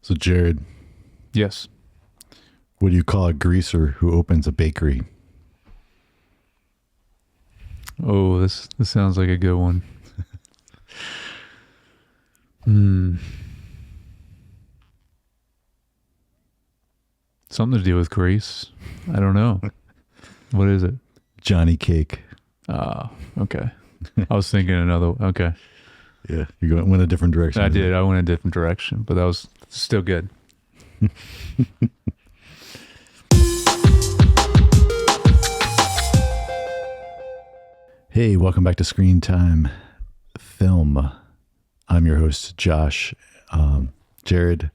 So, Jared, Yes. what do you call a greaser who opens a bakery? Oh, this sounds like a good one. Something to do with grease. I don't know. What is it? Johnny Cake. Okay. I was thinking another. Okay. Yeah, went a different direction. I did. I went a different direction, but that was still good. Hey, welcome back to Screen Time Film. I'm your host, Josh. Jared,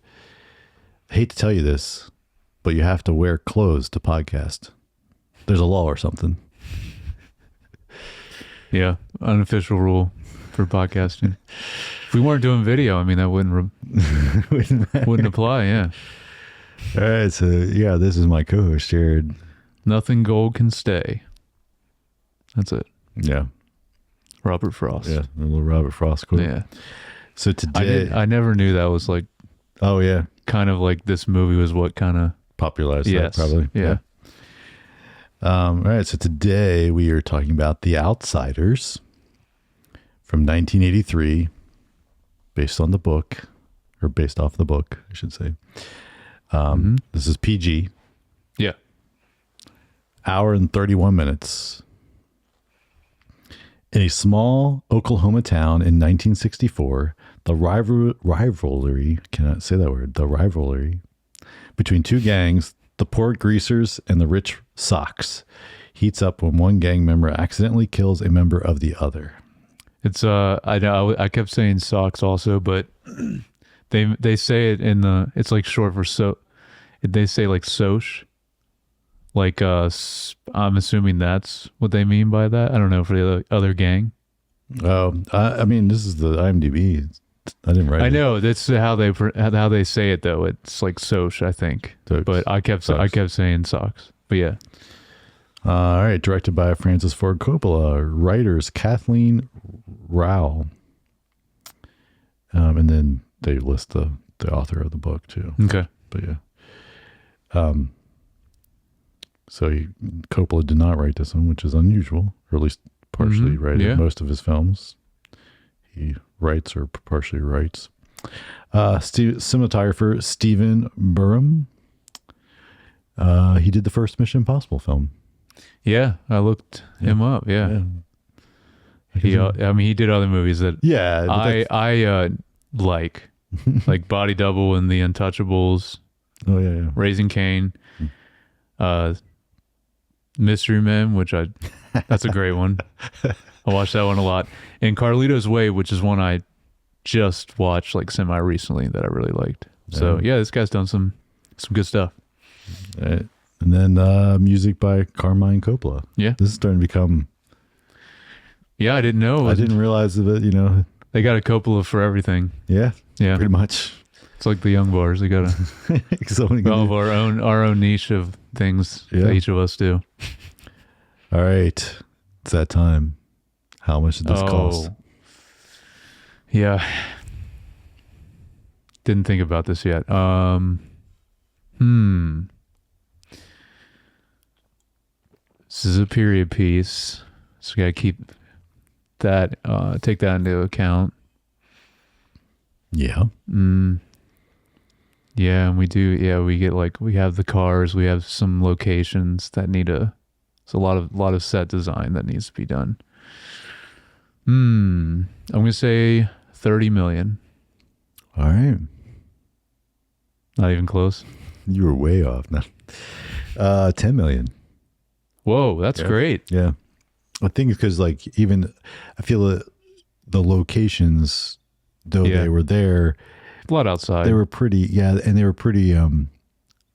I hate to tell you this, but you have to wear clothes to podcast. There's a law or something. Yeah. Unofficial rule for podcasting. If we weren't doing video, I mean, that wouldn't apply. Yeah. All right. So, yeah, this is my co-host, Jared. Nothing gold can stay. That's it. Yeah. Robert Frost. Yeah. A little Robert Frost quote. Yeah. So today. I never knew that was like. Oh, yeah. Kind of like this movie was what kind of. Popularized that, probably. Yeah. All right. So today we are talking about The Outsiders from 1983, based on the book, or based off the book, I should say. This is PG. Yeah. Hour and 31 minutes. In a small Oklahoma town in 1964, the rivalry, cannot say that word, the rivalry between two gangs, the poor greasers and the rich socks, heats up when one gang member accidentally kills a member of the other. It's I know I kept saying socks also, but they say it in the, it's like short for they say like soch, like I'm assuming that's what they mean by that. I don't know for the other gang. Oh, I mean, this is the IMDb. I didn't write it. I know that's how they say it though. It's like soch, I think. Soch. But I kept saying socks. But yeah. All right, directed by Francis Ford Coppola, writers Kathleen Rowell, and then they list the author of the book too. Okay. But yeah, so Coppola did not write this one, which is unusual, or at least partially writing most of his films. He writes or partially writes. Cinematographer Stephen Burham. He did the first Mission Impossible film. Yeah, I looked him up. Yeah. He did other movies that I like Body Double and The Untouchables. Oh yeah. Raising Cain, Mystery Men, which that's a great one. I watched that one a lot. And Carlito's Way, which is one I just watched like semi recently that I really liked. So yeah, this guy's done some good stuff. And then music by Carmine Coppola. Yeah. This is starting to become... Yeah, I didn't know. I didn't realize of it, They got a Coppola for everything. Yeah. Yeah. Pretty much. It's like the Young Bars. They got all of our own niche of things that each of us do. All right. It's that time. How much did this cost? Yeah. Didn't think about this yet. This is a period piece, so we gotta keep that, take that into account. Yeah. Yeah, and we do. Yeah, we have the cars. We have some locations that it's a lot of set design that needs to be done. I'm gonna say 30 million. All right. Not even close. You were way off now. 10 million. Whoa, that's great. Yeah. I think it's because I feel that the locations, though they were there, a lot outside. They were pretty, and they were pretty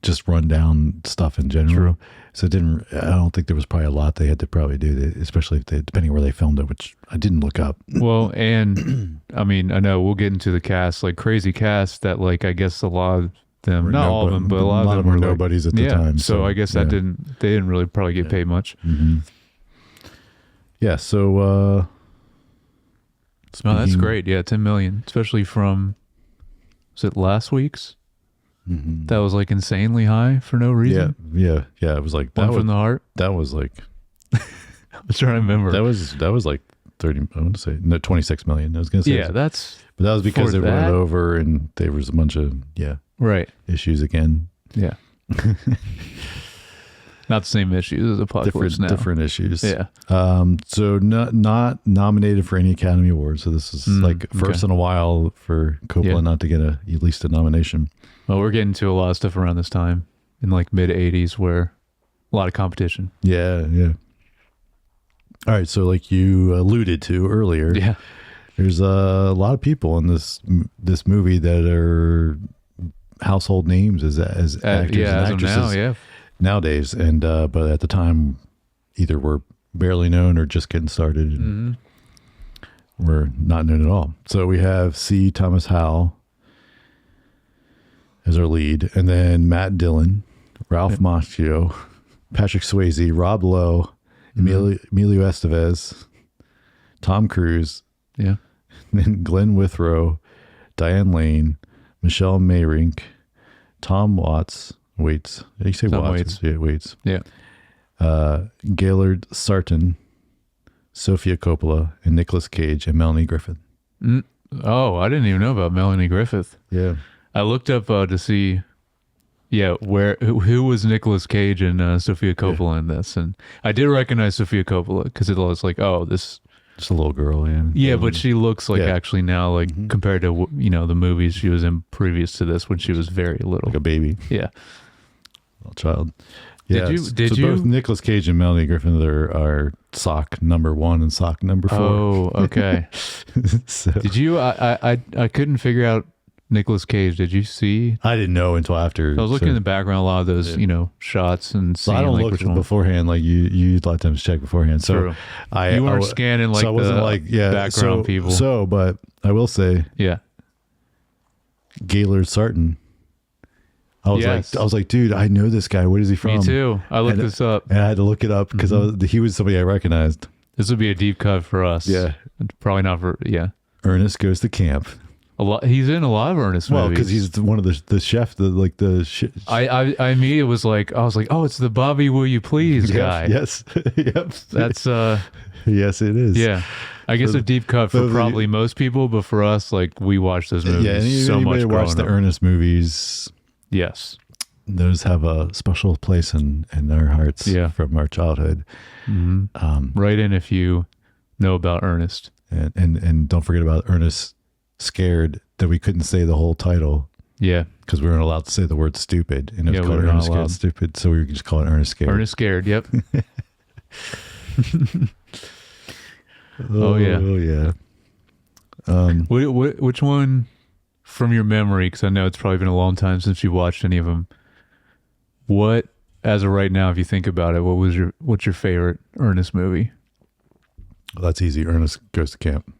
just run down stuff in general. True. So I don't think there was probably a lot they had to probably do, especially depending on where they filmed it, which I didn't look up. Well, and I mean, I know we'll get into the cast, like crazy cast that I guess a lot of them, not all of them, but a lot of them were nobodies at the time. So I guess they didn't really probably get paid much. Mm-hmm. Yeah. So, that's great. Yeah. 10 million, especially from, was it last week's that was like insanely high for no reason. Yeah. It was like One from the heart. that was like I'm trying to remember. that was like 30. I want to say no 26 million. I was gonna say, Yeah, that's but that was because for they ran that? over and there was a bunch of right. issues again. Yeah. Not the same issues as Apocalypse Now. Different issues. Yeah. So not nominated for any Academy Awards. So this is like first in a while for Coppola not to get at least a nomination. Well, we're getting to a lot of stuff around this time in like mid 80s where a lot of competition. Yeah. All right. So like you alluded to earlier, Yeah. there's a lot of people in this movie that are household names as actors and as of actresses. now, Nowadays, and but at the time either were barely known or just getting started and were not known at all. So we have C. Thomas Howell as our lead, and then Matt Dillon, Ralph Macchio, Patrick Swayze, Rob Lowe, Emilio Estevez, Tom Cruise, Yeah. then Glenn Withrow, Diane Lane, Michelle Mayrink, Tom Waits. Did you say Tom Watts? Waits. Yeah, Waits. Yeah. Gaylord Sarton, Sophia Coppola, and Nicolas Cage and Melanie Griffith. Oh, I didn't even know about Melanie Griffith. Yeah. I looked up to see, who was Nicolas Cage and Sophia Coppola in this, and I did recognize Sophia Coppola because it was like, oh, this. Just a little girl, yeah. Yeah, but she looks like actually now, like compared to the movies she was in previous to this when she was very little, Like a baby, yeah. little child. Yeah. Did you? Both Nicolas Cage and Melanie Griffith are sock number 1 and sock number 4. Oh, okay. So, Did you? I couldn't figure out Nicolas Cage. Did you see? I didn't know until after. I was looking in the background a lot of those shots and So seeing I don't like look which one. beforehand. Like you a lot of times check beforehand. So True. I You weren't I- scanning like so I wasn't the like background people. So, but I will say Yeah. Gaylord Sarton. I was like, dude, I know this guy. What is he from? Me too. I looked and- this up. And I had to look it up because he was somebody I recognized. This would be a deep cut for us. Yeah. Probably not for Ernest Goes to Camp. a lot. He's in a lot of Ernest Well, movies. because he's one of the chef, I immediately was like, oh, it's the Bobby Will You Please guy. Yes. Yep. That's Yes, it is. yeah. I guess a deep cut for so the- probably most people, but for us, like we watch those movies Yeah. so much Anybody watch growing the up. Ernest movies? Yes. Those have a special place in our hearts from our childhood. Write in if you know about Ernest. And don't forget about Ernest Scared that we couldn't say the whole title Yeah. because we weren't allowed to say the word stupid, and it was Yeah, called we were not Ernest Scared allowed. Stupid, so we could just call it Ernest Scared. Ernest Scared. Yep. Oh, yeah. Oh yeah. Which one from your memory? Because I know it's probably been a long time since you watched any of them. What, as of right now, if you think about it, what's your favorite Ernest movie? Well, that's easy. Ernest Goes to Camp.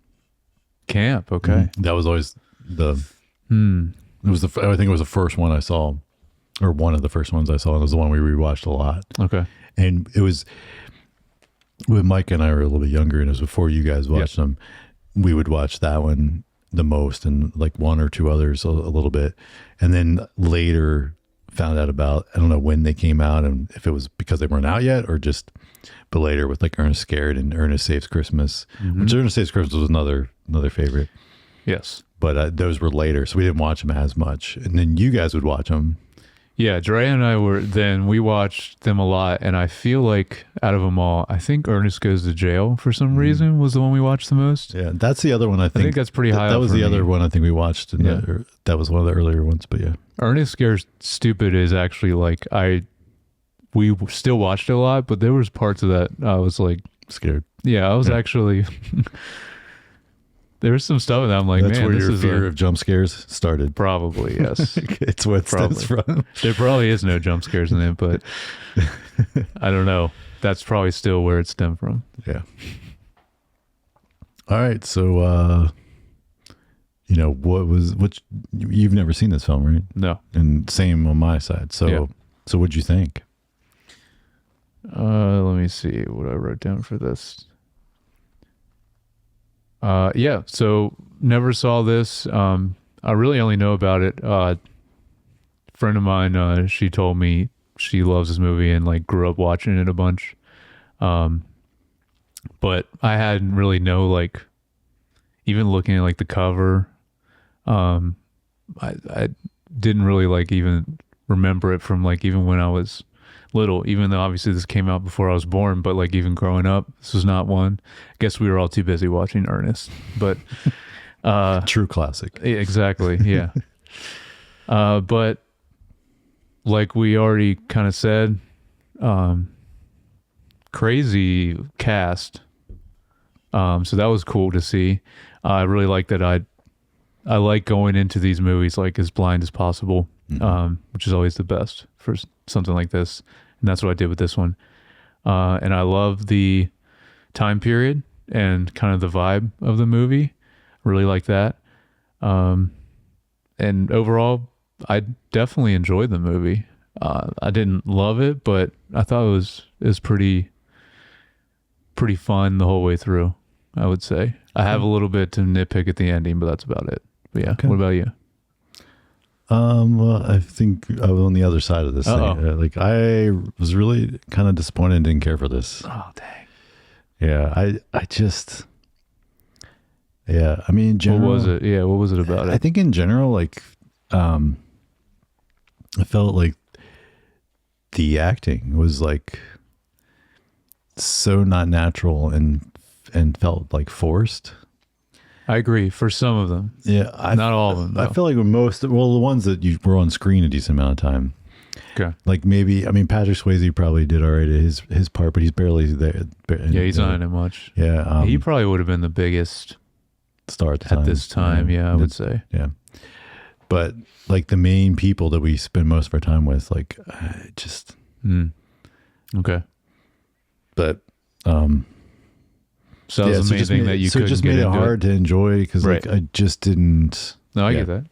Camp. Okay. That was always the. It was I think it was the first one I saw, or one of the first ones I saw. And it was the one we rewatched a lot. Okay. And it was when Mike and I were a little bit younger, and it was before you guys watched them. We would watch that one the most, and like one or two others a little bit, and then later found out about, I don't know when they came out and if it was because they weren't out yet or just, but later with like Ernest Scared and Ernest Saves Christmas, which Ernest Saves Christmas was another favorite. Yes. But those were later, so we didn't watch them as much. And then you guys would watch them. Yeah, Dre and I we watched them a lot, and I feel like out of them all, I think Ernest Goes to Jail for some reason was the one we watched the most. Yeah, that's the other one I think. that's pretty high That up was for the me. other one I think we watched. That was one of the earlier ones, but yeah. Ernest Scared Stupid is actually like we still watched it a lot, but there was parts of that I was like Scared. Yeah, I was actually there was some stuff that I'm like, That's man, where this your is fear of jump scares started. probably yes. It's what it stems from. There probably is no jump scares in it, but I don't know. That's probably still where it stemmed from. Yeah. All right. So, you've never seen this film, right? No. And same on my side. So, so what'd you think? Let me see what I wrote down for this. So never saw this. I really only know about it friend of mine, she told me she loves this movie and like grew up watching it a bunch. Um, but I hadn't really know like even looking at like the cover, um, I didn't really like even remember it from like even when I was little, even though obviously this came out before I was born, but like even growing up, this was not one. I guess we were all too busy watching Ernest, but True classic. exactly, yeah. But like we already kind of said, crazy cast. So that was cool to see. I really like that. I like going into these movies like as blind as possible, which is always the best for something like this. And that's what I did with this one. And I love the time period and kind of the vibe of the movie. Really like that. And overall, I definitely enjoyed the movie. I didn't love it, but I thought it was pretty fun the whole way through, I would say. I have a little bit to nitpick at the ending, but that's about it. But yeah, Okay. What about you? Well, I think I was on the other side of this Uh-oh. thing. Like I was really kind of disappointed and didn't care for this. Oh, dang. Yeah, I just, yeah. I mean, in general, What was it? Yeah, what was it about I it? think in general, like, I felt like the acting was like so not natural and felt like forced. I agree for some of them. Yeah, Not all of them, I though. feel like the ones that you were on screen a decent amount of time. Okay. Like maybe, I mean, Patrick Swayze probably did all right at his part, but he's barely there. Yeah, he's not in it much. Yeah, He probably would have been the biggest star at this time. Yeah, I would say. Yeah, but like the main people that we spend most of our time with, like just. Okay. But So that was the main thing that you so it couldn't just get made it into hard to enjoy because Right. like I just didn't. No, I yeah. get that.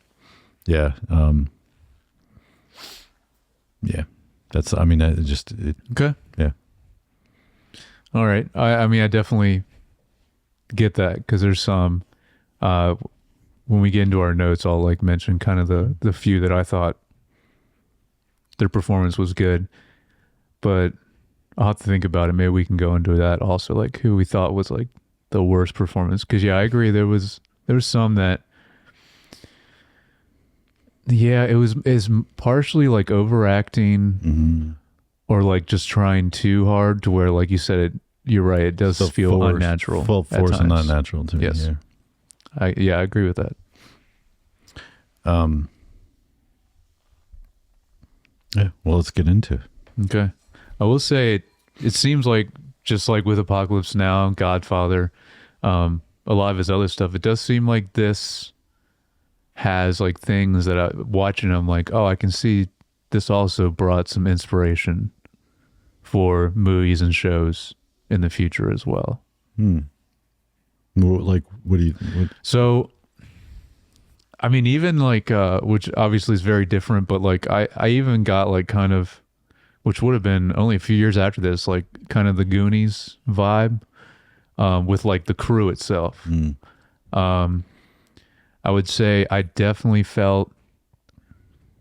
Yeah. Yeah. That's. I mean, Okay. Yeah. All right. I mean, I definitely get that because there's some, when we get into our notes, I'll like mention kind of the few that I thought their performance was good, but I'll have to think about it. Maybe we can go into that also, like who we thought was like the worst performance. Cause yeah, I agree. There was some that, yeah, it was partially like overacting or like just trying too hard to where, like you said, you're right. It does feel unnatural. Full at force and not times. natural to me. Yes. Yeah. I agree with that. Yeah. Well, let's get into it. Okay. I will say it seems like just like with Apocalypse Now, Godfather, a lot of his other stuff, it does seem like this has like things that watching I'm like, oh, I can see this also brought some inspiration for movies and shows in the future as well. Like, what do you? So, I mean, even like, which obviously is very different, but like I even got like kind of, which would have been only a few years after this, like kind of the Goonies vibe, with like the crew itself. I would say I definitely felt,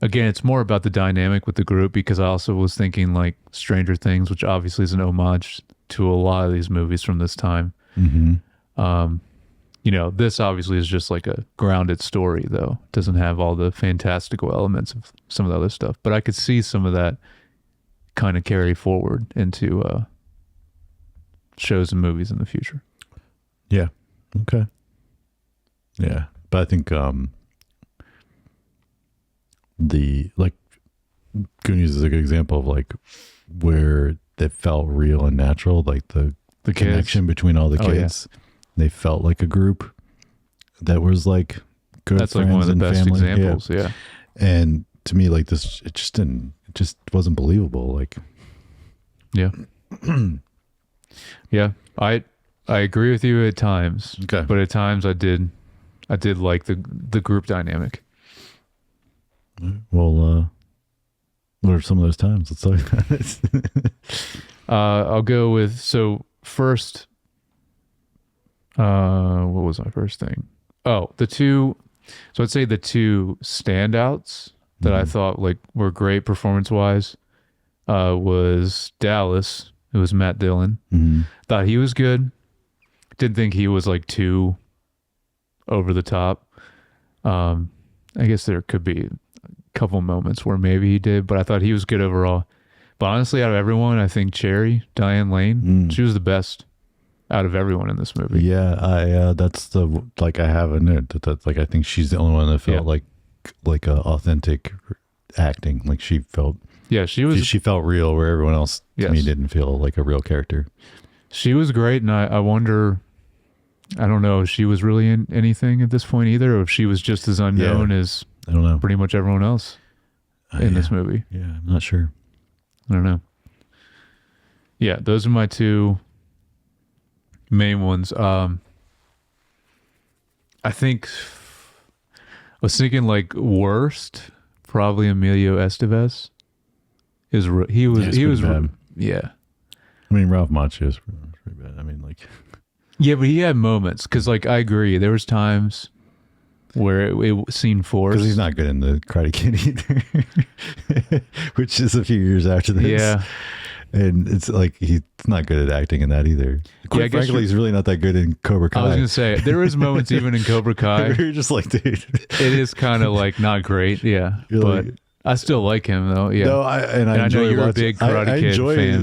again, it's more about the dynamic with the group because I also was thinking like Stranger Things, which obviously is an homage to a lot of these movies from this time. You know, this obviously is just like a grounded story, though. It doesn't have all the fantastical elements of some of the other stuff. But I could see some of that kind of carry forward into shows and movies in the future. Yeah. Okay. Yeah, but I think the like Goonies is a good example of like where that felt real and natural, like the connection between all the kids. They felt like a group that was like good. That's like friends one of the and best family. examples. Yeah. And to me, like this, it just wasn't believable. Like, Yeah. Yeah. I agree with you at times. Okay. But at times I did like the group dynamic. well, what are some of those times? Let's talk about it. I'll go with, so first, what was my first thing? Oh, so I'd say the two standouts that I thought like were great performance wise was Dallas. It was Matt Dillon. Thought he was good. Didn't think he was like too over the top. I guess there could be a couple moments where maybe he did, but I thought he was good overall. But honestly, out of everyone, I think Diane Lane, she was the best out of everyone in this movie. Yeah, that's the like I have a note that's like I think she's the only one that felt like a authentic acting. Like she felt she felt real, where everyone else to me didn't feel like a real character. She was great, and I wonder. I don't know if she was really in anything at this point either, or if she was just as unknown as I don't know pretty much everyone else in this movie. Yeah, I'm not sure. I don't know. Yeah, those are my two main ones. I think I was thinking like worst, probably Emilio Estevez. He was bad. Yeah. I mean, Ralph Macchio is pretty bad. I mean, like, yeah, but he had moments because, like, I agree. There was times where it seemed forced because he's not good in the Karate Kid either, which is a few years after this. Yeah. And it's like he's not good at acting in that either. Quite frankly, he's really not that good in Cobra Kai. I was gonna say there is moments even in Cobra Kai. You're just like, dude, it is kind of like not great. Yeah, you're but like, I still like him though. Yeah, no, I know you're a big Karate Kid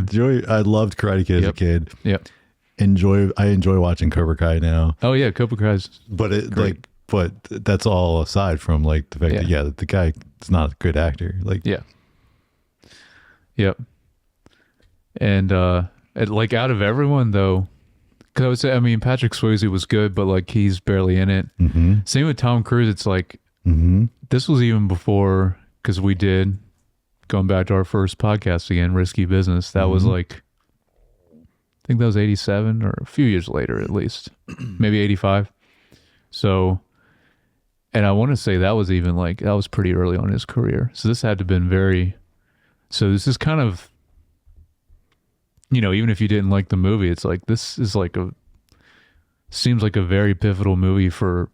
fan. I loved Karate Kid as a kid. Yep. I enjoy watching Cobra Kai now. Oh yeah, Cobra Kai's but it great. like, but that's all aside from like the fact that the guy is not a good actor. Like, yep. And like out of everyone though, because I would say, I mean, Patrick Swayze was good, but like he's barely in it. Same with Tom Cruise. It's like this was even before, because we did, going back to our first podcast again, Risky Business. That was like, I think that was 87 or a few years later at least, maybe 85. So, and I want to say that was even like, that was pretty early on in his career. So this had to have been so this is kind of, you know, even if you didn't like the movie, it's like, this is like seems like a very pivotal movie for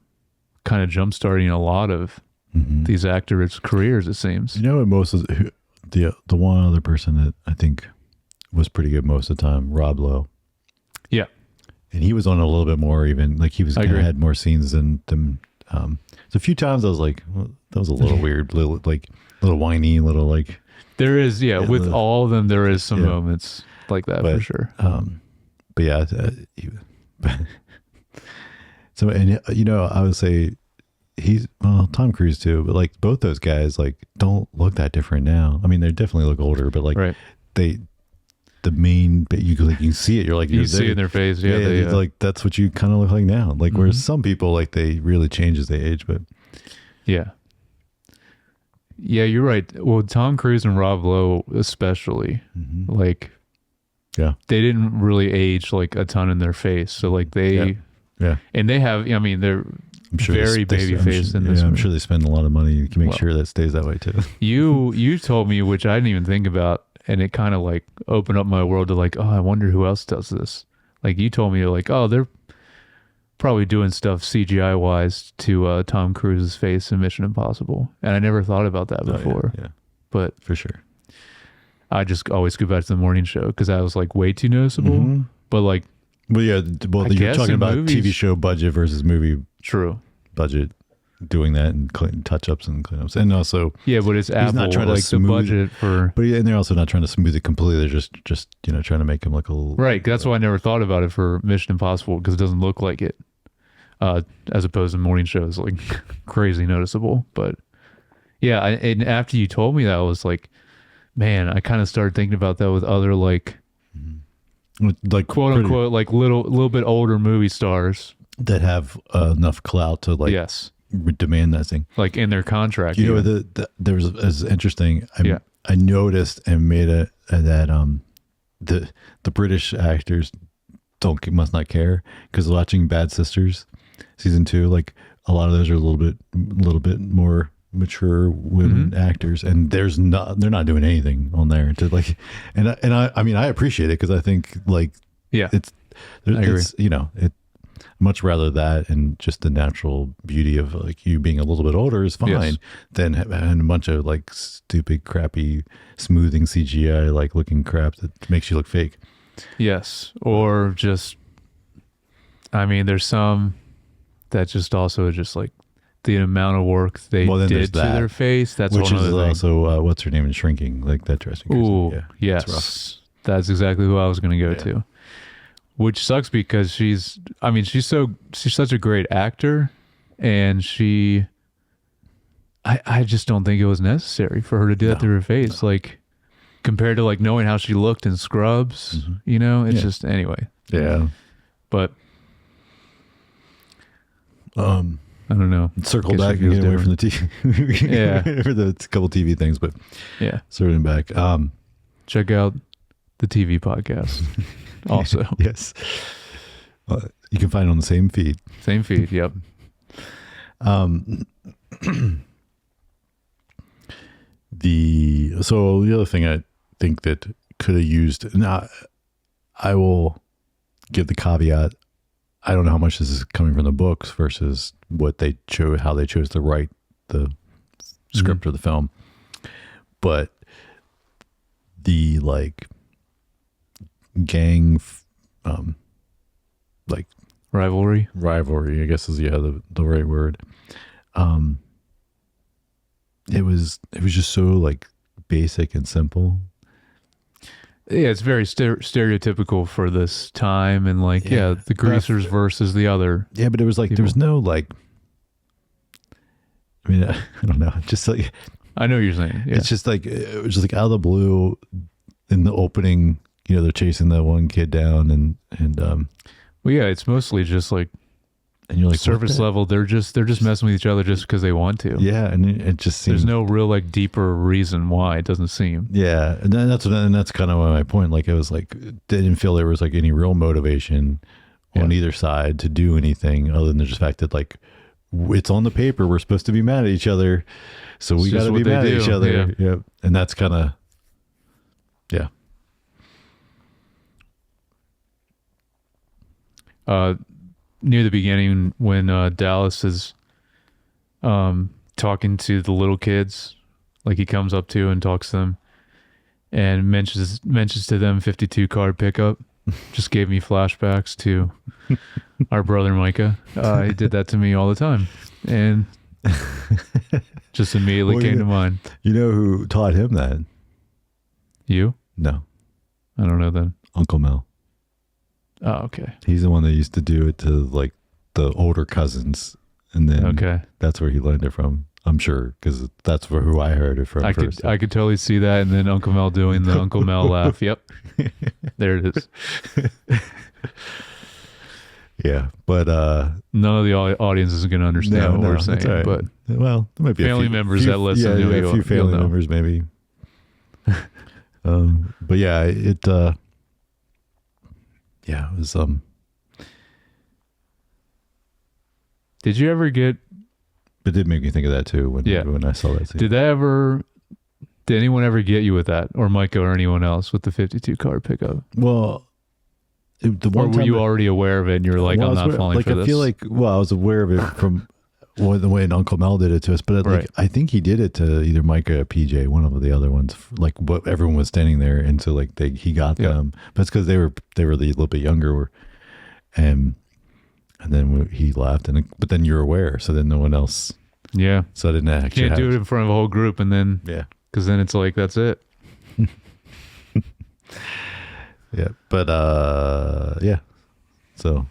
kind of jumpstarting a lot of these actors' careers, it seems. You know what, most of the one other person that I think was pretty good most of the time, Rob Lowe. Yeah. And he was on a little bit more even, like he was kind of had more scenes than so a few times I was like, well, that was a little weird, little whiny, little like. There is, with all of them, there is some moments like that for sure. But yeah, so, and you know, I would say Tom Cruise too, but like both those guys like don't look that different now. I mean, they definitely look older, but like the main, but you can see it. You're like, you see it in their face. Yeah, they, like that's what you kind of look like now. Like whereas some people like they really change as they age, but yeah, you're right. Well, Tom Cruise and Rob Lowe especially, like, they didn't really age like a ton in their face. So like they, and they have. I mean, they're very baby faced in this. I'm sure they spend a lot of money to make sure that stays that way too. You told me, which I didn't even think about. And it kind of like opened up my world to like, oh, I wonder who else does this. Like you told me like, oh, they're probably doing stuff CGI wise to Tom Cruise's face in Mission Impossible. And I never thought about that before. Yeah. But for sure. I just always go back to the morning show because that was like way too noticeable. But like, you're talking about movies, TV show budget versus movie budget. Doing that and touch-ups and cleanups, and also but it's Apple, not trying like to smooth, the budget for, and they're also not trying to smooth it completely. They're just trying to make him look a little That's why I never thought about it for Mission Impossible, because it doesn't look like it, as opposed to morning shows like crazy noticeable. But and after you told me that, I was like, man, I kind of started thinking about that with other like quote unquote like little bit older movie stars that have enough clout to like demand that thing, like in their contract. You know, there was as interesting. I noticed and made that the British actors must not care, because watching Bad Sisters season 2, like a lot of those are a little bit more mature women actors, and they're not doing anything on there to like, and I mean I appreciate it, because I think like it's you know much rather that and just the natural beauty of like you being a little bit older is fine Yes. than having a bunch of like stupid, crappy smoothing CGI like looking crap that makes you look fake. Yes. Or just, I mean, there's some that just also just like the amount of work they Well, then there's did to that, their face. That's which one is other thing. also what's her name in Shrinking, like that dressing. Ooh, Yeah, it's rough. yes. That's exactly who I was going to go Yeah. to. Which sucks because she's such a great actor, and I just don't think it was necessary for her to do that to her face. Like compared to like knowing how she looked in Scrubs, you know, it's just anyway. Yeah. But I don't know. Circle Guess back it and feels get away from the TV. Yeah. For the couple TV things, but Yeah. circling back. Check out the TV podcast. Also, Yes. You can find it on the same feed. same feed. Yep. The other thing I think that could have used, now I will give the caveat, I don't know how much this is coming from the books versus what they chose, how they chose to write the script of the film, but the like gang like Rivalry. rivalry, I guess is the right word. It was just so like basic and simple. Yeah, it's very stereotypical for this time, and like, Yeah. the greasers versus the other. Yeah, but it was like there was no like. I mean, I don't know. Just like I know what you're saying. Yeah. it's just like it was just like out of the blue in the opening. You know, they're chasing that one kid down, and Well, yeah, it's mostly just like you're like surface what the- level. They're just messing with each other just because they want to. Yeah, and it just seems There's no real like deeper reason why. It doesn't seem. Yeah, and then that's kind of my point. Like it was like they didn't feel there was like any real motivation on either side to do anything other than the just fact that like it's on the paper we're supposed to be mad at each other, so we It's got just to be what they mad at do, each other. yeah. Yeah, and that's kind of Near the beginning when Dallas is talking to the little kids, like he comes up to and talks to them and mentions to them 52 card pickup. Just gave me flashbacks to our brother Micah. He did that to me all the time, and just immediately Well, came yeah. to mind. You know who taught him that? You? No, I don't know then. Uncle Mel. Oh, okay. He's the one that used to do it to like the older cousins, and then Okay. that's where he learned it from. I'm sure because that's who I heard it from I first. could totally see that, and then Uncle Mel doing the Uncle Mel laugh. Yep, there it is. Yeah, but None of the audience is going to understand what we're saying, that's all right. but well, there might be family a few, members that listen, Yeah, you'll- a few you'll family know. members maybe. But yeah, it was did you ever get? it did make me think of that too when I saw that scene. Did anyone ever get you with that, or Micah, or anyone else with the 52 card pickup? Well, the Or one were time you that- already aware of it, and you're like, well, I'm I was not falling like for I this? feel like I was aware of it from the way Uncle Mel did it to us, but like Right. I think he did it to either Micah or PJ, one of the other ones. Like what everyone was standing there, and so like he got Yeah. them, but it's because they were a little bit younger, and then he laughed, but then you're aware, so then no one else. yeah, So I didn't actually can't do it in front of a whole group, and then Yeah, because then it's like that's it. yeah, but yeah. So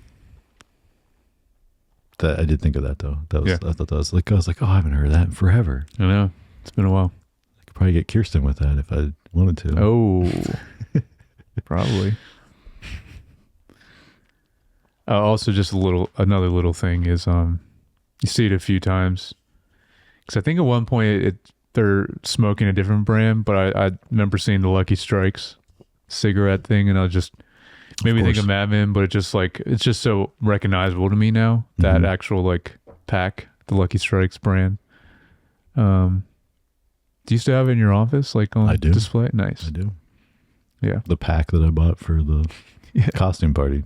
that I did think of that though. That was Yeah. I thought that was like oh, I haven't heard that in forever. I know it's been a while. I could probably get Kirsten with that if I wanted to. Oh, probably. Also, just another little thing is, you see it a few times. Because I think at one point they're smoking a different brand, but I remember seeing the Lucky Strikes cigarette thing, and I was just made me think of course. Mad Men, but it's just so recognizable to me now. That Mhm. actual like pack, the Lucky Strikes brand. Do you still have it in your office, like on I do. display? Nice. I do. Yeah. The pack that I bought for the Yeah. costume party.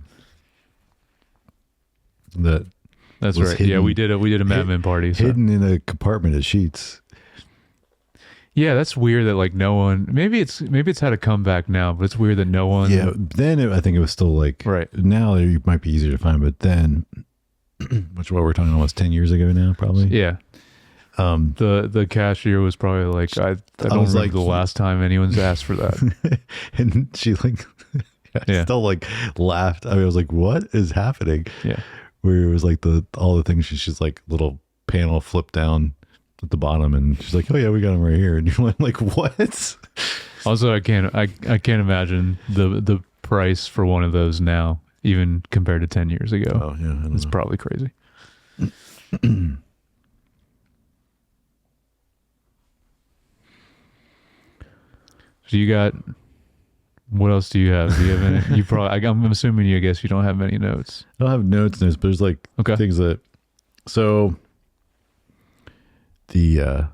that That's was right. Yeah, hidden- we did a Mad Men party. So. hidden in a compartment of sheets. Yeah, that's weird that like no one. Maybe it's had a comeback now, but it's weird that no one. Yeah, then I think it was still like Right. now it might be easier to find, but then, which what we're talking almost 10 years ago now, probably. Yeah. The cashier was probably like, I don't was remember like- the last time anyone's asked for that. And she like, Yeah. still like laughed. I was like, what is happening? Yeah. Where it was like all the things she's like little panel flip down at the bottom, and she's like, oh yeah, we got them right here, and you're like, what? Also, I can't imagine the price for one of those now, even compared to 10 years ago. Oh yeah, I don't It's know. probably crazy. So you got, what else do you have? Do you have any? You probably. I'm assuming you. I guess you don't have many notes. I don't have notes, but there's like Okay. things that. So the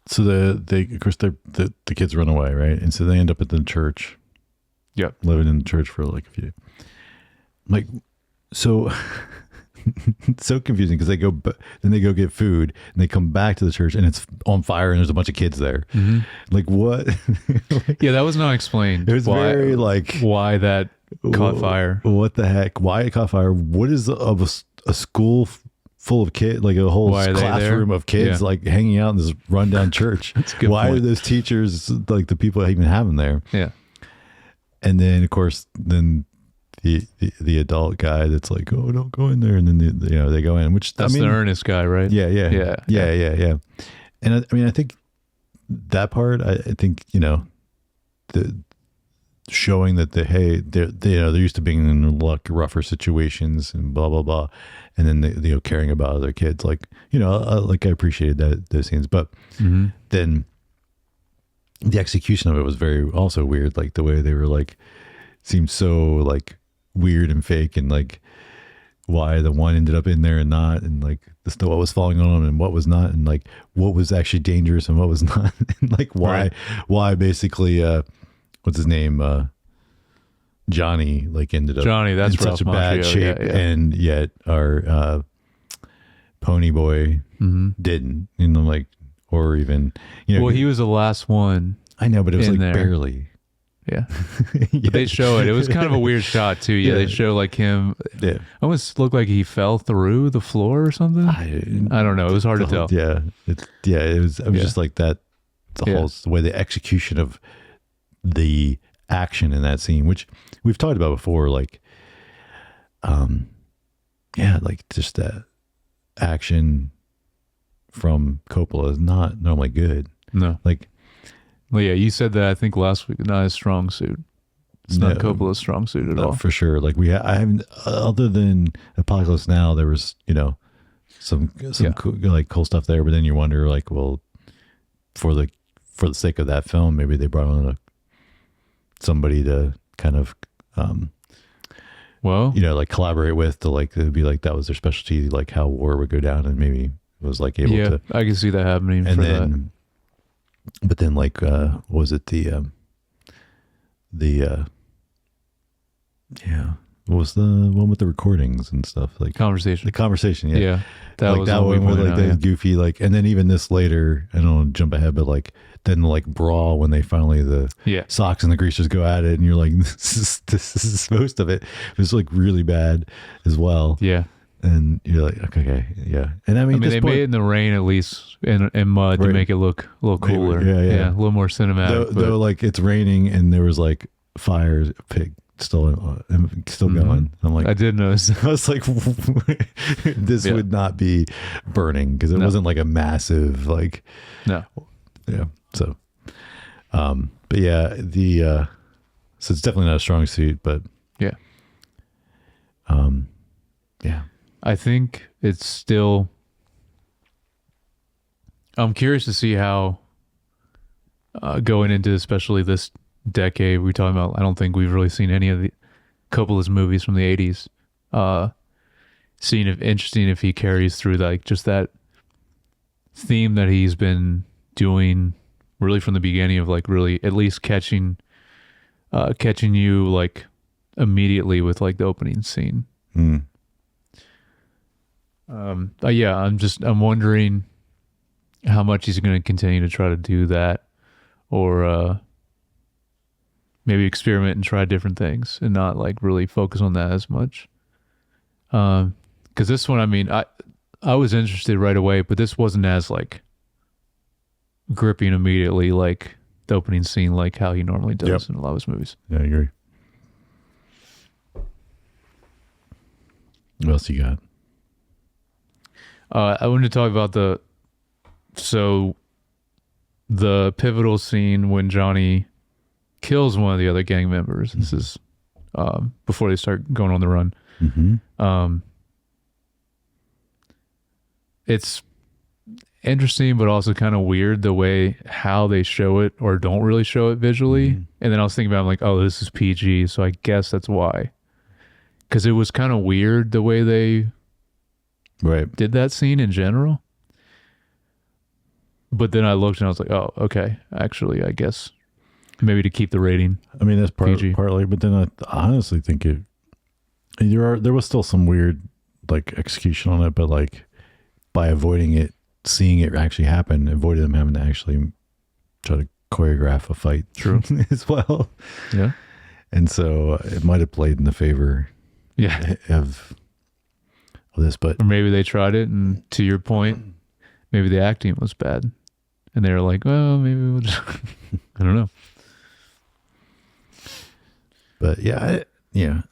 so they of course the kids run away, right? And so they end up at the church. Yep. Living in the church for like a few. Like, so it's so confusing because then they go get food and they come back to the church and it's on fire and there's a bunch of kids there. Mm-hmm. Like what? Yeah, that was not explained. It was very like why that caught fire. What the heck? Why it caught fire? What is a school full of kids, like a whole Why are they classroom there? of kids, Yeah. like hanging out in this rundown church? That's a good Why point. are those teachers like the people that even have them there? Yeah. And then of course, then the adult guy that's like, oh, don't go in there, and then they go in, which That's I mean, the earnest guy, right? yeah. And I mean, I think that part, I think the showing that they're used to being in rougher situations and blah blah blah, and then they caring about other kids, like like I appreciated those scenes, but Mm-hmm. then the execution of it was very also weird, like the way they were like seemed so like weird and fake, and like why the one ended up in there and not, and like what was falling on them and what was not, and like what was actually dangerous and what was not, and like why basically what's his name, Johnny, like ended up Johnny, that's in such a Ralph bad Macchio, shape, yeah. and yet our pony boy Mm-hmm. didn't, like, or even Well, he was the last one. I know, but it was in like there. barely. Yeah. Yeah. But they show it. It was kind of a weird shot too. Yeah, Yeah. they show like him. Yeah. Almost looked like he fell through the floor or something. I don't know. It was hard to tell. Yeah, it was. I was Yeah. just like that. The way the execution of the action in that scene, which we've talked about before, like, like just that action from Coppola is not normally good. No. Like, Well, yeah, you said that I think last week. Not his strong suit. It's not No. Coppola's strong suit at no, all. for sure. Like I haven't, other than Apocalypse Now, there was some cool stuff there, but then you wonder, like, well, for the sake of that film, maybe they brought on somebody to kind of Well, like collaborate with, to like, it'd be like that was their specialty, like how war would go down, and maybe was like able yeah, to, I can see that happening and for then that. but then like was it the what was the one with the recordings and stuff, like Conversation. the conversation, Yeah. That like was that the one with pointed like out, the yeah. goofy, like, and then even this later, I don't want to jump ahead, but like then like brawl when they finally the Yeah. socks and the greasers go at it, and you're like, this is most of it. It was like really bad as well, Yeah. and you're like, okay, yeah. And I mean, I mean, they made it in the rain, at least in mud, to Right. make it look a little They cooler. were- yeah. A little more cinematic. though like it's raining and there was like fires, pig still Mhm. going. I'm like, I did notice. I was like, this Yeah. would not be burning because it No. wasn't like a massive, like, No. yeah. So, but yeah, so it's definitely not a strong suit, but Yeah. yeah, I think it's still. I'm curious to see how going into especially this decade we're talking about. I don't think we've really seen any of the Coppola's movies from the 80s. Interesting if he carries through like just that theme that he's been doing really from the beginning of like really at least catching you like immediately with like the opening scene. Mm. Yeah, I'm wondering how much he's going to continue to try to do that, or maybe experiment and try different things and not like really focus on that as much. Because this one, I mean, I was interested right away, but this wasn't as like gripping immediately like the opening scene, like how he normally does in a lot of his movies. Yeah, I agree. What else you got? I wanted to talk about the pivotal scene when Johnny kills one of the other gang members. Mm-hmm. This is before they start going on the run. Mm-hmm. It's interesting, but also kind of weird the way how they show it or don't really show it visually. Mm-hmm. And then I was thinking about, I'm like, oh, this is PG, so I guess that's why. Because it was kind of weird the way they did that scene in general. But then I looked and I was like, oh, okay. Actually, I guess maybe to keep the rating. I mean, that's partly, but then I honestly think there was still some weird like execution on it, but like by avoiding it, seeing it actually happen, avoided them having to actually try to choreograph a fight. True. As well. Yeah. And so it might have played in the favor of this, but or maybe they tried it, and to your point, maybe the acting was bad, and they were like, "Well, maybe we'll just." I don't know. But I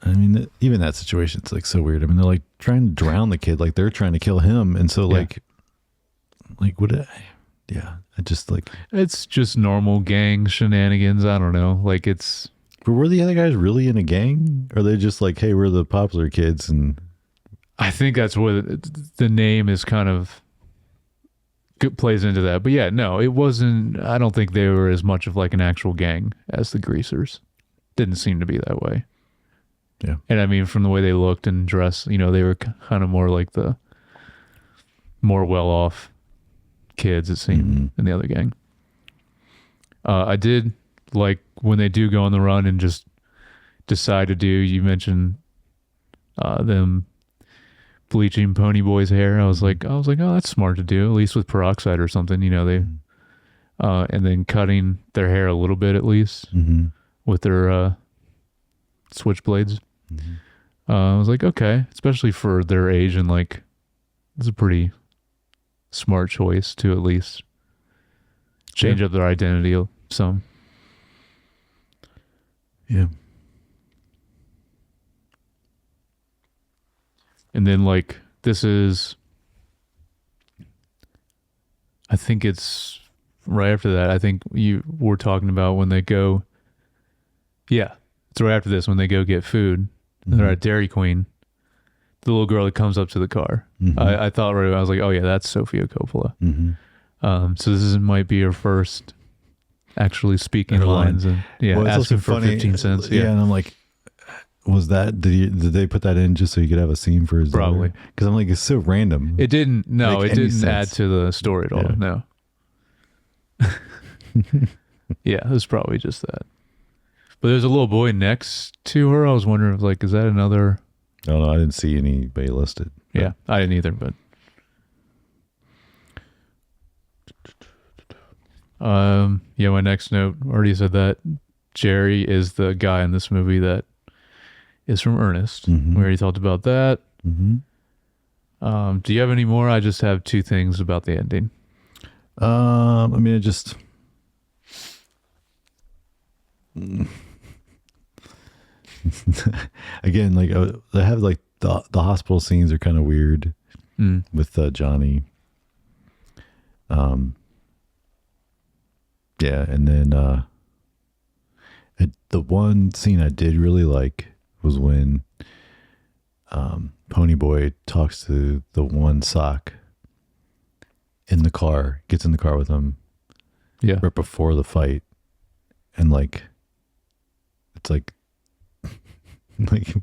mean, even that situation, it's like so weird. I mean, they're like trying to drown the kid, like they're trying to kill him, and so like what? I just like it's just normal gang shenanigans. I don't know, like it's. But were the other guys really in a gang? Or are they just like, hey, we're the popular kids? And I think that's what the name is kind of plays into that. But yeah, no, it wasn't. I don't think they were as much of like an actual gang as the Greasers. Didn't seem to be that way. Yeah. And I mean, from the way they looked and dressed, they were kind of more like the more well-off kids, it seemed, in the other gang. I did like when they do go on the run and just decide to do, you mentioned them bleaching Ponyboy's hair. I was like, oh, that's smart to do, at least with peroxide or something, they and then cutting their hair a little bit at least with their switchblades. I was like, okay, especially for their age, and like it's a pretty smart choice to at least change up their identity some. Yeah. And then like this is, I think it's right after that. I think you were talking about when they go. Yeah, it's right after this when they go get food. They're at Dairy Queen. The little girl that comes up to the car. I thought right away, I was like, oh yeah, that's Sofia Coppola. So this might be her first actually speaking lines, and asking for 15 cents. Yeah, and I'm like, was that did they put that in just so you could have a scene for his probably? Because I'm like, it's so random. It didn't. No, it didn't add to the story at all. Yeah. No. Yeah, it was probably just that. But there's a little boy next to her. I was wondering if like, is that another? Oh no, I didn't see anybody listed. Yeah, I didn't either. But my next note already said that Jerry is the guy in this movie that is from Ernest. We already talked about that. Do you have any more? I just have two things about the ending. I mean, it just again, like they have like the hospital scenes are kind of weird with Johnny. Yeah, and then the one scene I did really like was when Ponyboy talks to the one sock in the car, gets in the car with him, right before the fight, and like it's like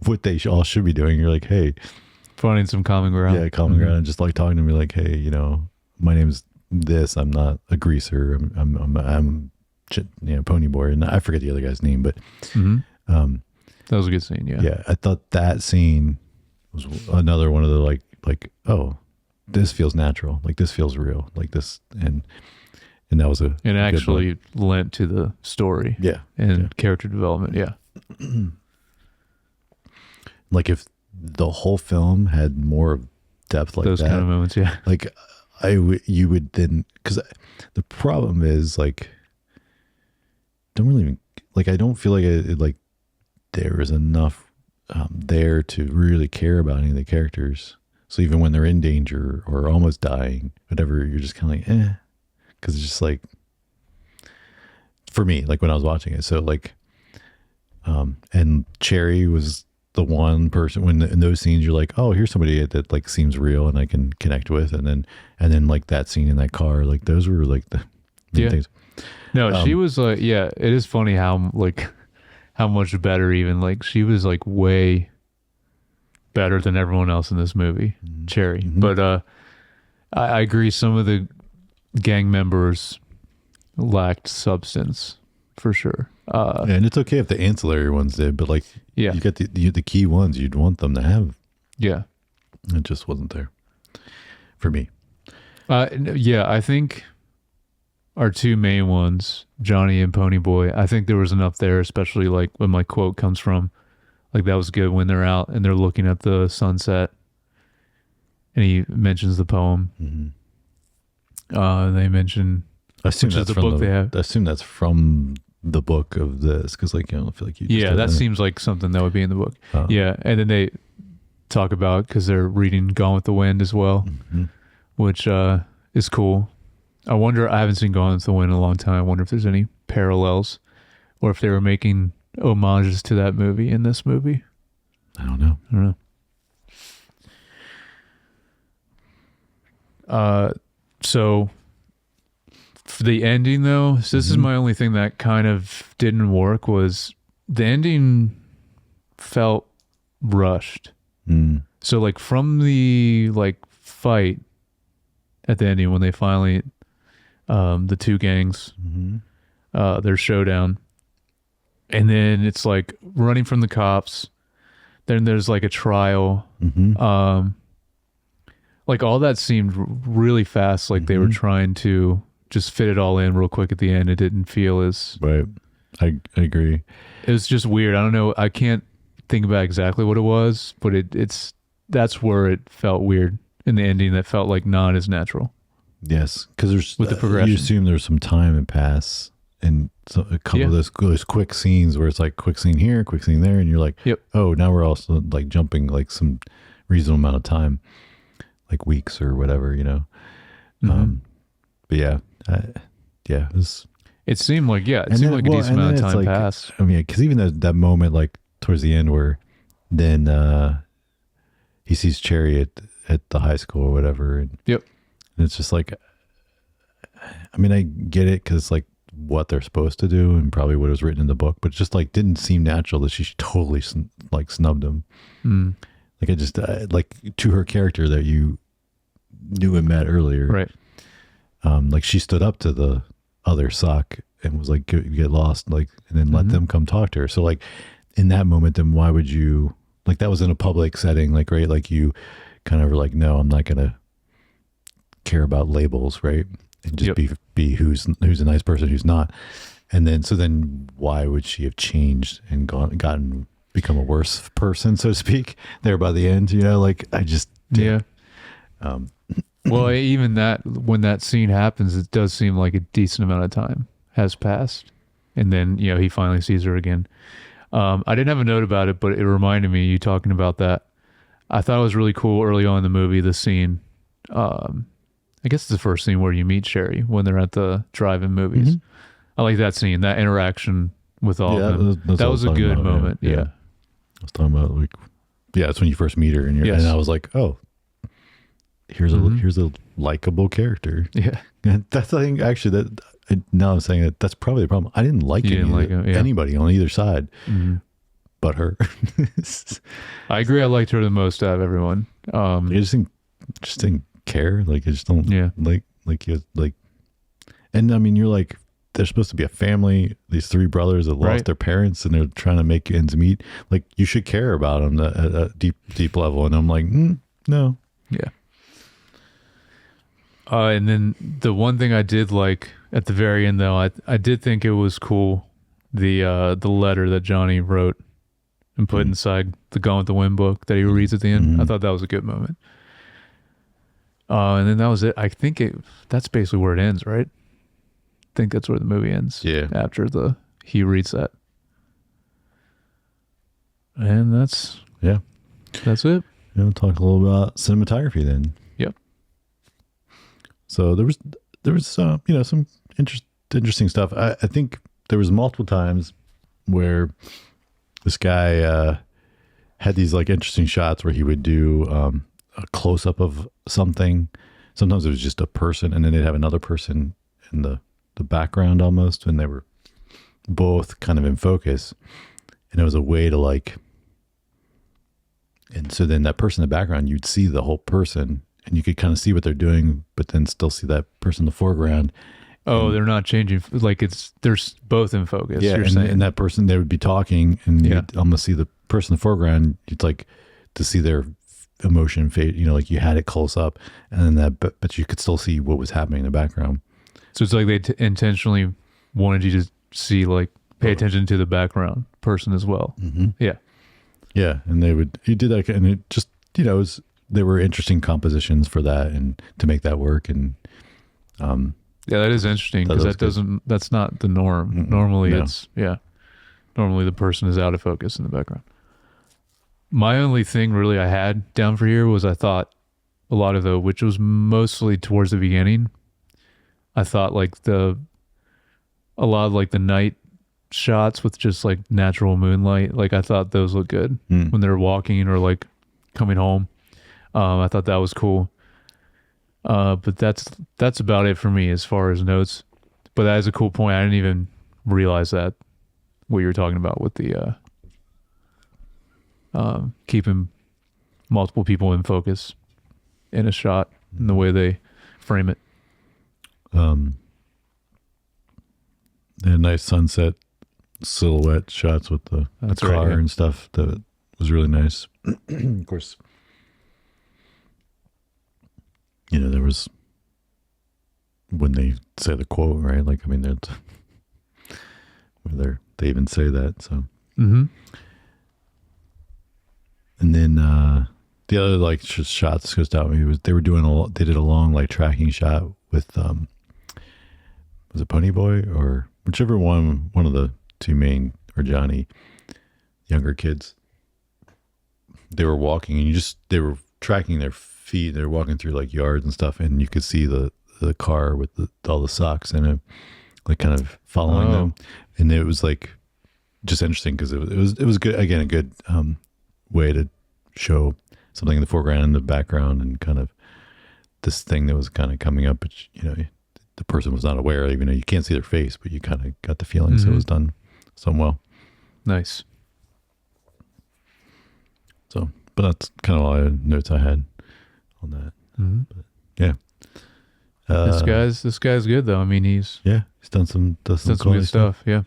what they all should be doing. You're like, hey, finding some common ground. Yeah, common ground, and just like talking to me like, hey, my name's this. I'm not a greaser. I'm pony boy, and I forget the other guy's name, but that was a good scene. Yeah. yeah, I thought that scene was another one of the like oh, this feels natural, like this feels real, like this, and that was and actually lent to the story. Yeah, and character development. Yeah. Like if the whole film had more depth like those that, kind of moments. Yeah. like you would then, because the problem is like, don't really even, like, I don't feel like like there is enough there to really care about any of the characters. So even when they're in danger or almost dying, whatever, you're just kind of like, because it's just like, for me, like when I was watching it. So like, and Cherry was the one person when in those scenes you're like, oh, here's somebody that like seems real and I can connect with, and then like that scene in that car, like those were like the things. No, she was like, yeah, it is funny how much better, even like she was like way better than everyone else in this movie, Cherry. But I agree, some of the gang members lacked substance for sure. And it's okay if the ancillary ones did, but like, yeah, you got the key ones you'd want them to have. Yeah, it just wasn't there for me. Yeah, I think our two main ones, Johnny and Ponyboy, I think there was enough there, especially like when my quote comes from. Like that was good when they're out and they're looking at the sunset, and he mentions the poem. They mention, I assume that's the from book they have. I assume that's from the book of this, because like, I don't feel like you. Yeah, that seems like something that would be in the book. Yeah, and then they talk about, because they're reading Gone with the Wind as well, which is cool. I wonder, I haven't seen Gone with the Wind in a long time. I wonder if there's any parallels, or if they were making homages to that movie in this movie. I don't know. So for the ending though, this is my only thing that kind of didn't work, was the ending felt rushed. So like from the like fight at the ending, when they finally the two gangs their showdown, and then it's like running from the cops, then there's like a trial, like all that seemed really fast, like they were trying to just fit it all in real quick at the end. It didn't feel as right. I agree. It was just weird. I don't know, I can't think about exactly what it was, but that's where it felt weird in the ending, that felt like not as natural. Yes, because there's with the progression, you assume there's some time and pass, and so a couple of those quick scenes where it's like quick scene here, quick scene there, and you're like, oh, now we're also like jumping like some reasonable amount of time, like weeks or whatever, you know. But yeah, it seemed like a decent amount of time like, passed. I mean, because even that moment, like towards the end, where then he sees Cherry at the high school or whatever, and and it's just like, I mean, I get it because it's like what they're supposed to do and probably what was written in the book, but it just like didn't seem natural that she totally like snubbed him. Like I just like to her character that you knew and met earlier, right? Like she stood up to the other sock and was like, get lost, like, and then let them come talk to her. So like in that moment, then why would you, like, that was in a public setting, like, right? Like you kind of were like, no, I'm not going to care about labels, right? And just be who's a nice person, who's not. And then, so then why would she have changed and become a worse person, so to speak, there by the end, you know, like I just, well, even that, when that scene happens, it does seem like a decent amount of time has passed. And then, you know, he finally sees her again. I didn't have a note about it, but it reminded me, you talking about that. I thought it was really cool early on in the movie, the scene. I guess it's the first scene where you meet Cherry when they're at the drive-in movies. I like that scene, that interaction with all of them. That was a good moment. Yeah. I was talking about like, it's when you first meet her and and I was like, oh, here's a likable character. Yeah. And that's, I think, actually, that now I'm saying that that's probably the problem. I didn't like anybody on either side but her. I agree. I liked her the most out of everyone. I just didn't care. Like I just don't like Like he was like, and I mean, you're like, they're supposed to be a family. These three brothers that lost their parents, and they're trying to make ends meet. Like, you should care about them at a deep level. And I'm like, no. Yeah. And then the one thing I did like at the very end, though, I did think it was cool, the letter that Johnny wrote and put inside the Gone with the Wind book that he reads at the end. I thought that was a good moment. And then that was it. I think that's basically where it ends, right? I think that's where the movie ends. Yeah. After he reads that. And that's it. We'll talk a little about cinematography then. Yep. So there was some interesting stuff. I think there was multiple times where this guy had these like interesting shots where he would do a close up of something. Sometimes it was just a person, and then they'd have another person in the background almost, and they were both kind of in focus. And it was a way to like, and so then that person in the background, you'd see the whole person, and you could kind of see what they're doing, but then still see that person in the foreground. Oh, they're not changing. Like they're both in focus. Yeah, and that person, they would be talking, and you'd almost see the person in the foreground. You'd like to see their emotion fade. Like you had it close up, and then but you could still see what was happening in the background. So it's like they intentionally wanted you to see, like, pay attention to the background person as well. Mm-hmm. Yeah. Yeah, and he did that, and it just there were interesting compositions for that, and to make that work, and yeah, that is interesting because that's not the norm. Mm-mm. Normally No. normally the person is out of focus in the background. My only thing really I had down for here was I thought a lot of which was mostly towards the beginning, I thought like a lot of like the night shots with just like natural moonlight, like I thought those looked good when they were walking or like coming home. I thought that was cool. But that's about it for me as far as notes. But that is a cool point. I didn't even realize that what you were talking about with the keeping multiple people in focus in a shot and the way they frame it. They had nice sunset silhouette shots with the car and stuff. That was really nice. Of course, there was when they say the quote, right? Like, I mean, they even say that. So, and then the other like shots that goes out me was they did a long like tracking shot with was it Ponyboy or whichever one of the two main, or Johnny, younger kids. They were walking, and they were tracking their feet. They were walking through like yards and stuff, and you could see the car with all the socks in it, like kind of following them. And it was like just interesting because it was good. Again, a good way to show something in the foreground and the background, and kind of this thing that was kind of coming up, but the person was not aware, even though you can't see their face, but you kind of got the feeling. So it was done so well. Nice. So, but that's kind of all the notes I had on that. But, yeah. This guy's good though. I mean, he's done some good stuff. Yeah.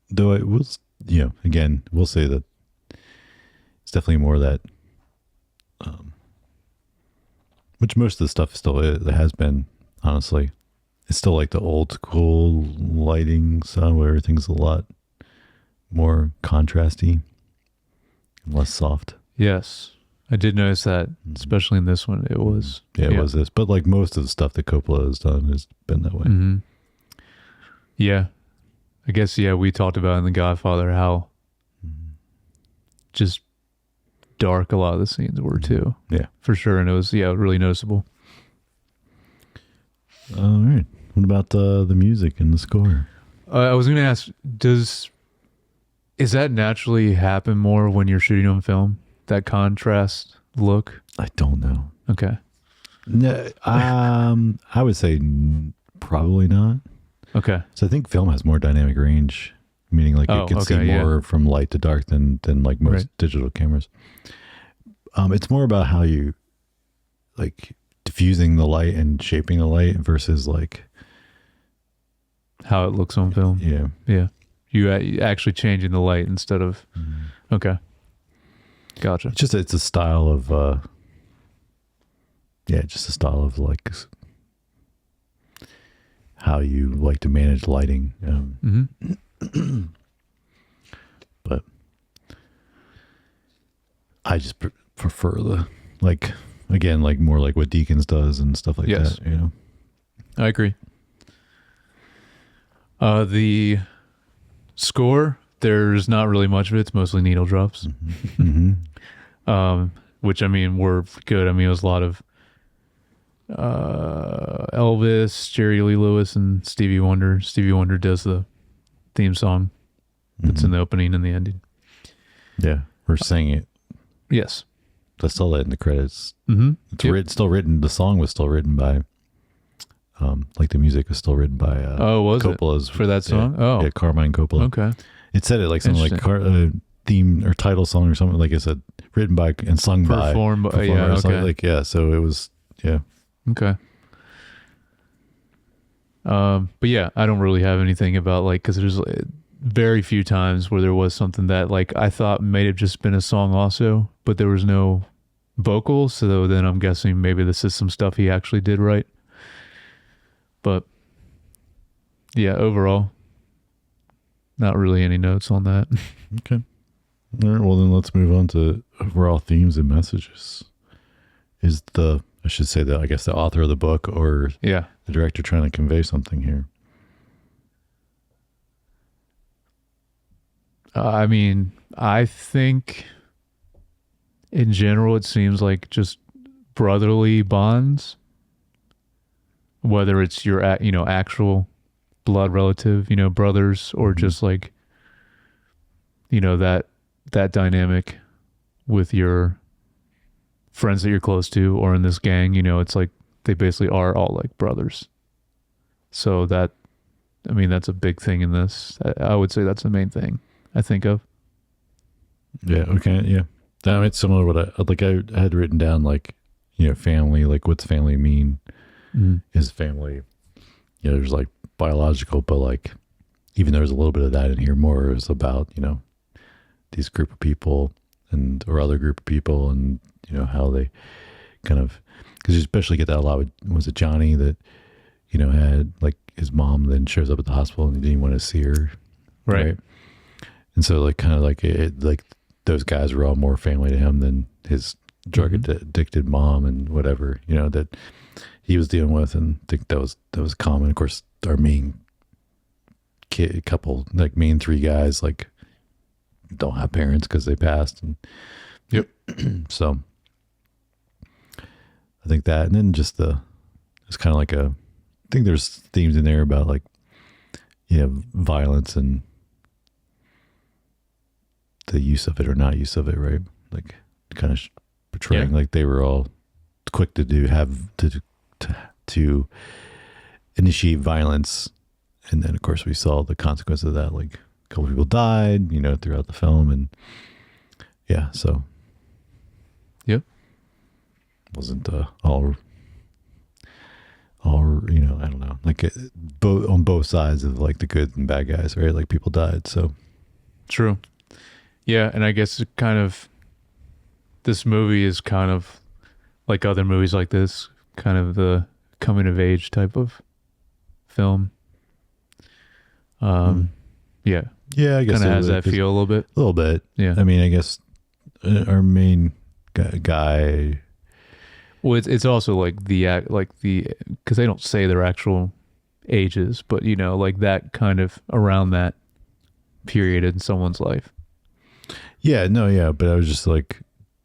Though it was, again, we'll say that it's definitely more that, which most of the stuff still is, it has been, honestly. It's still like the old school lighting style where everything's a lot more contrasty and less soft. Yes. I did notice that, especially in this one. It was. It was this. But like most of the stuff that Coppola has done has been that way. Yeah. I guess, we talked about in The Godfather how just dark a lot of the scenes were too. Yeah. For sure. And it was, really noticeable. All right. What about the music and the score? I was going to ask, is that naturally happen more when you're shooting on film? That contrast look? I don't know. Okay. No, I would say probably not. Okay. So I think film has more dynamic range, meaning like you can see more from light to dark than like most digital cameras. It's more about how you like diffusing the light and shaping the light versus like How it looks on film. yeah. Yeah. You actually changing the light instead of, okay. Gotcha. It's a style of just a style of like how you like to manage lighting. But I just prefer the like again like more like what Deakins does and stuff like Yes. that. You know, I agree. The score, there's not really much of it. It's mostly needle drops. Which I mean were good. I mean it was a lot of Elvis, Jerry Lee Lewis, and Stevie Wonder. Stevie Wonder does the theme song that's in the opening and the ending. Yeah, we're saying it. Yes. I saw that in the credits. It's Still written. The song was still written by, like the music was still written by. was Coppola's it for that song? Yeah, Carmine Coppola. Okay. It said it like something like theme or title song or something. Like I said, written by and sung Performed by. by. Yeah. Or something. Okay. Like yeah, so it was Okay. But yeah, I don't really have anything about like because there's very few times where there was something that like I thought may have just been a song also, but there was no vocals. So then I'm guessing maybe this is some stuff he actually did right. But yeah, overall, not really any notes on that. Okay. All right. Well, then let's move on to overall themes and messages. I should say that I guess the author of the book or Yeah. the director trying to convey something here? I mean, I think in general it seems like just brotherly bonds, whether it's your actual blood relative, brothers, or just like that dynamic with your friends that you're close to, or in this gang, it's like they basically are all like brothers. So that's a big thing in this. I would say that's the main thing I think of. Yeah. Okay. Yeah. It's similar to what I had written down, like, family, like what's family mean? Is family, there's like biological, but like, even there's a little bit of that in here more is about, these group of people or other group of people and, how they kind of, because you especially get that a lot with, was it Johnny that, had like his mom then shows up at the hospital and he didn't want to see her. Right. And so like kind of like like those guys were all more family to him than his drug addicted mom and whatever, that he was dealing with. And I think that was common. Of course, our main couple, like main three guys, like don't have parents because they passed. And so I think that, and then just it's kind of like I think there's themes in there about like, violence and the use of it or not use of it, right? Like kind of portraying like they were all quick to initiate violence. And then of course we saw the consequence of that, like a couple people died, throughout the film. And yeah, so. Yep. Wasn't all I don't know, like on both sides of like the good and bad guys, right? Like people died. So True. Yeah. And I guess it kind of, this movie is kind of like other movies like this, kind of the coming of age type of film. Yeah. Yeah, I guess kind of has that feel a little bit. A little bit. Yeah. I mean, I guess our main guy. Well, it's also like because they don't say their actual ages, but like that kind of around that period in someone's life. Yeah, no, yeah, but I was just like,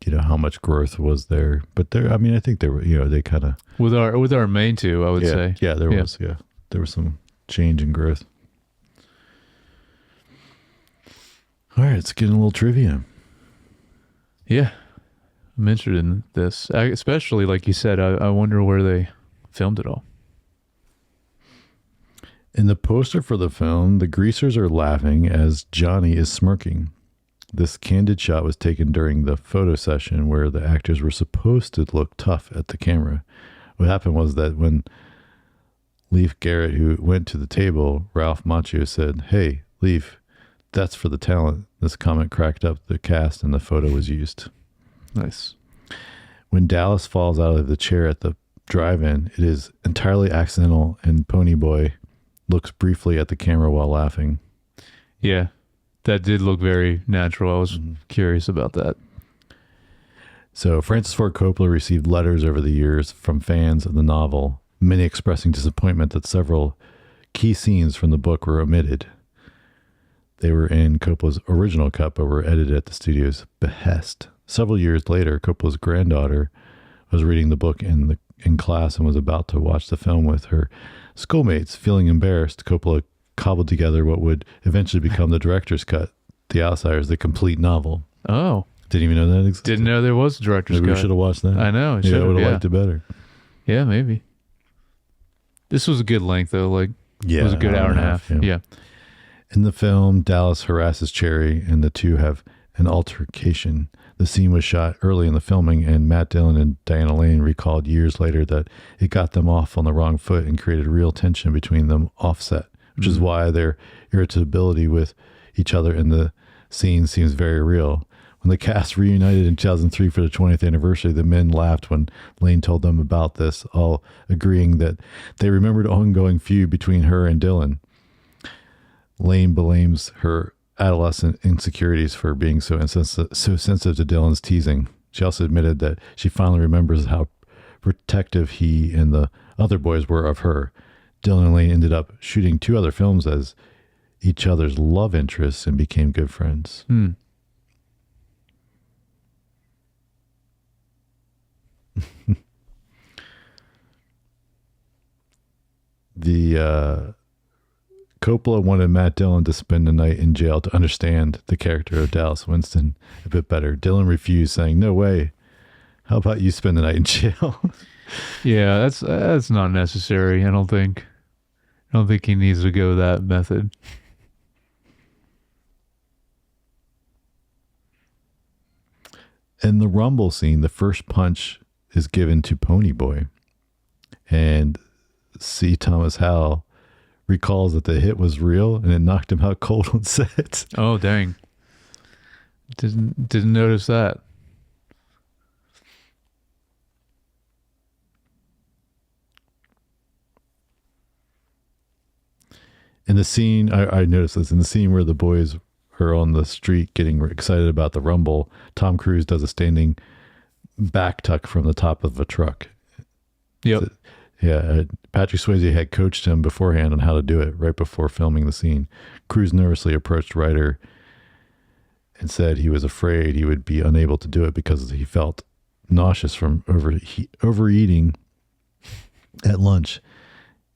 how much growth was there? But there, I mean, I think there were, they kind of with our main two, I would say. Yeah, there was some change and growth. All right, let's get in a little trivia. Yeah, I'm interested in this, especially like you said. I wonder where they filmed it all. In the poster for the film, the greasers are laughing as Johnny is smirking. This candid shot was taken during the photo session where the actors were supposed to look tough at the camera. What happened was that when Leif Garrett, who went to the table, Ralph Macchio said, "Hey, Leif, that's for the talent." This comment cracked up the cast and the photo was used. Nice. When Dallas falls out of the chair at the drive-in, it is entirely accidental, and Ponyboy looks briefly at the camera while laughing. Yeah, that did look very natural. I was curious about that. So Francis Ford Coppola received letters over the years from fans of the novel, many expressing disappointment that several key scenes from the book were omitted. They were in Coppola's original cut, but were edited at the studio's behest. Several years later, Coppola's granddaughter was reading the book in class and was about to watch the film with her schoolmates. Feeling embarrassed, Coppola cobbled together what would eventually become the director's cut, The Outsiders, the complete novel. Oh. Didn't even know that existed. Didn't know there was a director's cut. Maybe we should have watched that. I know. Yeah, I would have liked it better. Yeah, maybe. This was a good length, though. Like, it was a good hour and a half. Yeah. In the film, Dallas harasses Cherry, and the two have an altercation. The scene was shot early in the filming, and Matt Dillon and Diana Lane recalled years later that it got them off on the wrong foot and created real tension between them offset, which is why their irritability with each other in the scene seems very real. When the cast reunited in 2003 for the 20th anniversary, the men laughed when Lane told them about this, all agreeing that they remembered ongoing feud between her and Dillon. Lane blames her adolescent insecurities for being so sensitive to Dillon's teasing. She also admitted that she finally remembers how protective he and the other boys were of her. Dillon and Lane ended up shooting 2 other films as each other's love interests and became good friends. Coppola wanted Matt Dillon to spend the night in jail to understand the character of Dallas Winston a bit better. Dillon refused, saying, "No way. How about you spend the night in jail?" Yeah, that's not necessary. I don't think he needs to go that method. In the rumble scene, the first punch is given to Ponyboy, and C. Thomas Howell recalls that the hit was real and it knocked him out cold on set. Oh, dang. Didn't notice that. In the scene, I noticed this, in the scene where the boys are on the street getting excited about the rumble, Tom Cruise does a standing back tuck from the top of a truck. Yep. Yeah, Patrick Swayze had coached him beforehand on how to do it right before filming the scene. Cruise nervously approached Ryder and said he was afraid he would be unable to do it because he felt nauseous from overeating at lunch.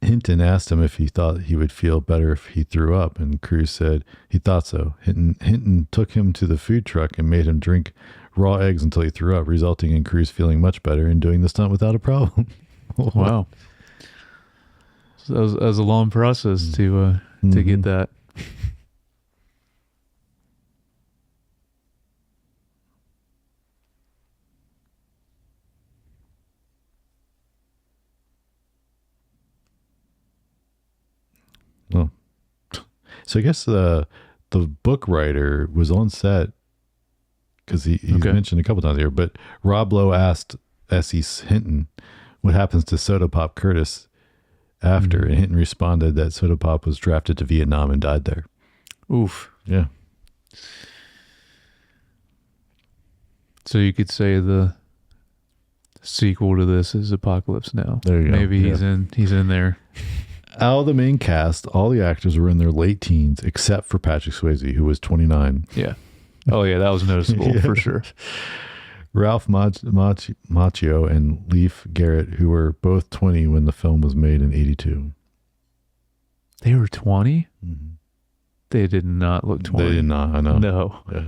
Hinton asked him if he thought he would feel better if he threw up, and Cruise said he thought so. Hinton took him to the food truck and made him drink raw eggs until he threw up, resulting in Cruise feeling much better and doing the stunt without a problem. Wow. So that was a long process to get that. Well, so I guess the book writer was on set because he's mentioned a couple times here, but Rob Lowe asked S.E. Hinton what happens to Soda Pop Curtis after, and Hinton responded that Soda Pop was drafted to Vietnam and died there. Oof. Yeah. So you could say the sequel to this is Apocalypse Now. There you go. Maybe he's in there. Out of the main cast, all the actors were in their late teens except for Patrick Swayze, who was 29. Yeah. Oh yeah, that was noticeable for sure. Ralph Macchio and Leif Garrett, who were both 20 when the film was made in 82. They were 20? Mm-hmm. They did not look 20. They did not, I know. No. Yeah.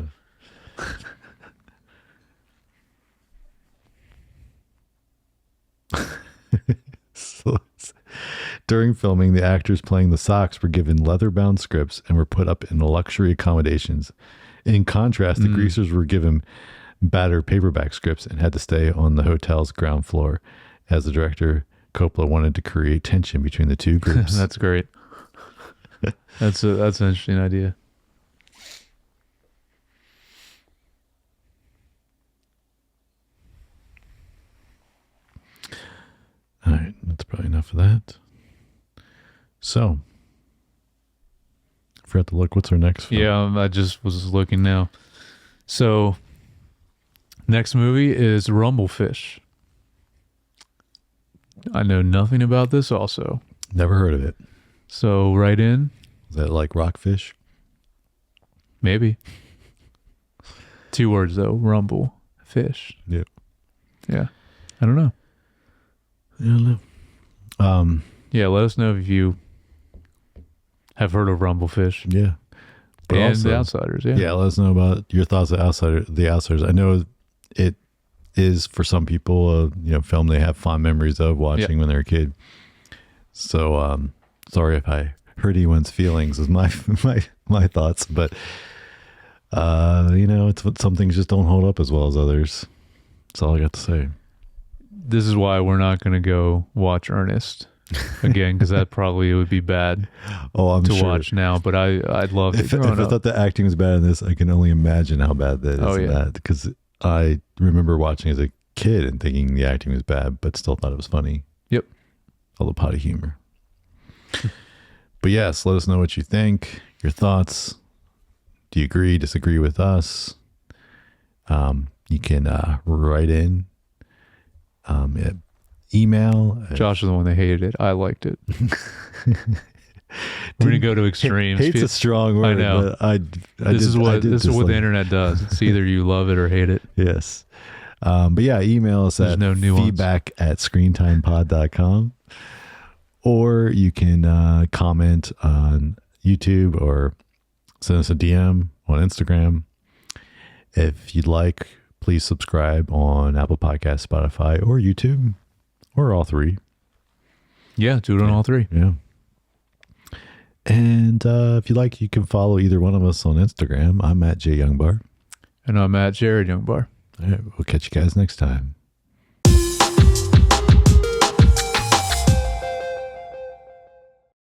During filming, the actors playing the Sox were given leather-bound scripts and were put up in luxury accommodations. In contrast, the greasers were given battered paperback scripts and had to stay on the hotel's ground floor, as the director Coppola wanted to create tension between the two groups. That's great. That's an interesting idea. All right, that's probably enough of that. So, I forgot to look. What's our next film? Yeah, I just was looking now. So, next movie is Rumblefish. I know nothing about this also. Never heard of it. So, write in. Is that like rockfish? Maybe. 2 words, though. Rumble. Fish. Yep. Yeah. I don't know. I don't know. Yeah, let us know if you have heard of Rumblefish. Yeah. But And also, The Outsiders, yeah. yeah, let us know about your thoughts of The Outsiders. I know it is for some people a film they have fond memories of watching when they were a kid. So sorry if I hurt anyone's feelings is my thoughts, but it's some things just don't hold up as well as others. That's all I got to say. This is why we're not going to go watch Ernest again, because that probably would be bad I'm to sure. watch now. But I'd love it. If I thought the acting was bad in this, I can only imagine how bad that is. Oh, yeah. Because I remember watching as a kid and thinking the acting was bad, but still thought it was funny. Yep. All the potty humor. But yes, let us know what you think, your thoughts. Do you agree, disagree with us? You can write in, email. Josh is the one that hated it. I liked it. We're gonna go to extremes. Hate's a strong word. I know. But This is what the internet does. It's either you love it or hate it. Yes. But yeah, email us at no nuance. feedback@screentimepod.com, or you can comment on YouTube or send us a DM on Instagram. If you'd like, please subscribe on Apple Podcasts, Spotify, or YouTube, or all three. Yeah, do it on all three. Yeah. And if you like, you can follow either one of us on Instagram. I'm at JYoungBar. And I'm at Jared Youngbar. All right, we'll catch you guys next time.